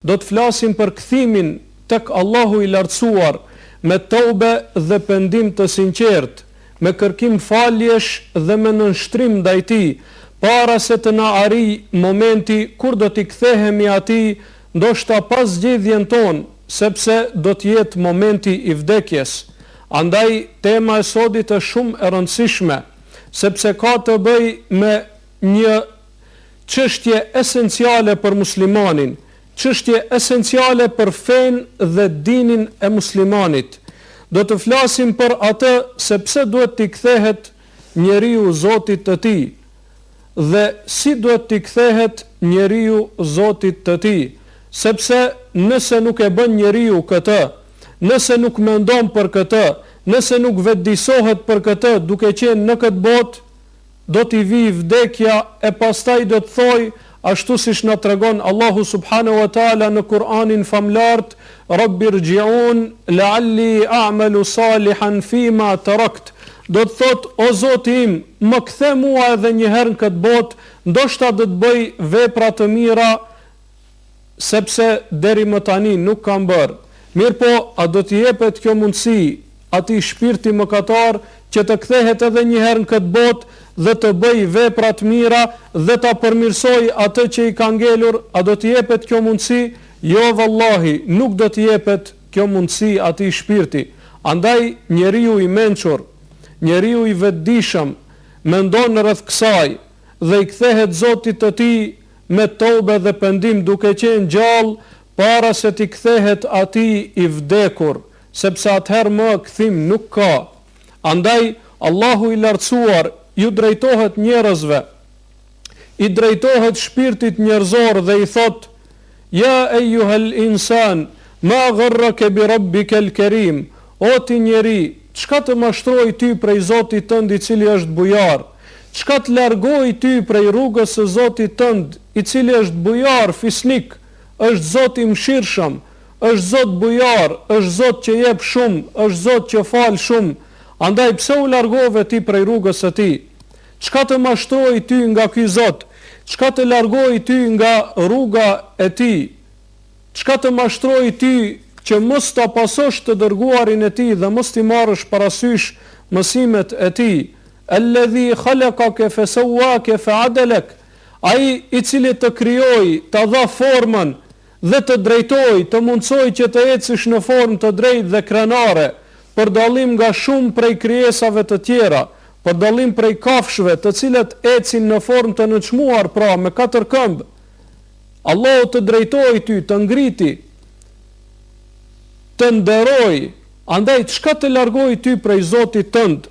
do të flasim për kthimin tek Allahu i lartësuar me tobe dhe pendim të sinqert, me kërkim faljesh dhe me nënshtrim ndaj tij, para se të na arrijë momenti kur do t'i kthehemi atij, ndoshta pas zgjedhjen tonë, sepse do të jetë momenti i vdekjes. Andaj tema e sodit është shumë e rëndësishme, sepse ka të bëjë me një çështje esenciale për muslimanin, çështje esenciale për fenë dhe dinin e muslimanit. Do të flasim për atë se pse duhet t'i kthehet njeriu Zotit të tij dhe si duhet t'i kthehet njeriu Zotit të tij, sepse nëse nuk e bën njeriu këtë, nëse nuk mendon për këtë, nëse nuk vetëdijsohet për këtë duke qenë në këtë botë, do t'i vijë vdekja e pastaj do të thojë ashtu siç na tregon Allahu subhanahu wa taala në Kur'anin famlart, Rabbi rji'un la'alli a'malu salihan fima tarakt. Do të thot, o Zoti im, më kthe mua edhe një herë në këtë botë, ndoshta do të bëj vepra të mira, sepse deri më tani nuk kam bërë. Mirë po, a do t'i jepet kjo mundësi atij shpirti mëkatar që të kthehet edhe një herë në këtë botë dhe të bëj vepra të mira dhe ta përmirësoj atë që i ka ngelur? A do t'i jepet kjo mundësi? Jo vallahi, nuk do t'i jepet kjo mundësi atij shpirti. Andaj njeriu i mençur, njeriu i vetëdijshëm mendon rreth kësaj dhe i kthehet Zotit të tij me tobe dhe pendim duke qenë gjallë para se t'i kthehet atij i vdekur, sepse atëherë më kthim nuk ka. Andaj Allahu i lartësuar ju drejtohet njerëzve, i drejtohet shpirtit njerëzor dhe i thot: Ja ejuhel insan, ma gharrake bi rabbikal karim. O ti njeri, çka të mashtroi ty prej Zotit tënd i cili është bujar? Çka të largoi ty prej rrugës së Zotit tënd i cili është bujar, fisnik, është Zot i mëshirshëm, është Zot bujar, është Zot që jep shumë, është Zot që fal shumë. Andaj pse u largove ti prej rrugës së tij? Çka të mashtroi ty nga ky Zot? Çka të largoi ty nga rruga e tij? Çka të mashtroi ty që mos ta pasosh të dërguarin e tij dhe mos t'i marrësh parasysh mësimet e tij? Alladhi khalaqaka fasawwaka fa'adalak. Ai i cili të krijoi, të dha formën dhe të drejtoi, të mundsoi që të ecësh në formë të drejtë dhe krenare, për dallim nga shumë prej krijesave të tjera, për dallim prej kafshëve të cilët ecin në formë të nënçmuar, pra me 4 këmbë. Allahu të drejtoi ty, të ngriti, të nderoj. Andaj çka të largoi ty prej Zotit tënd?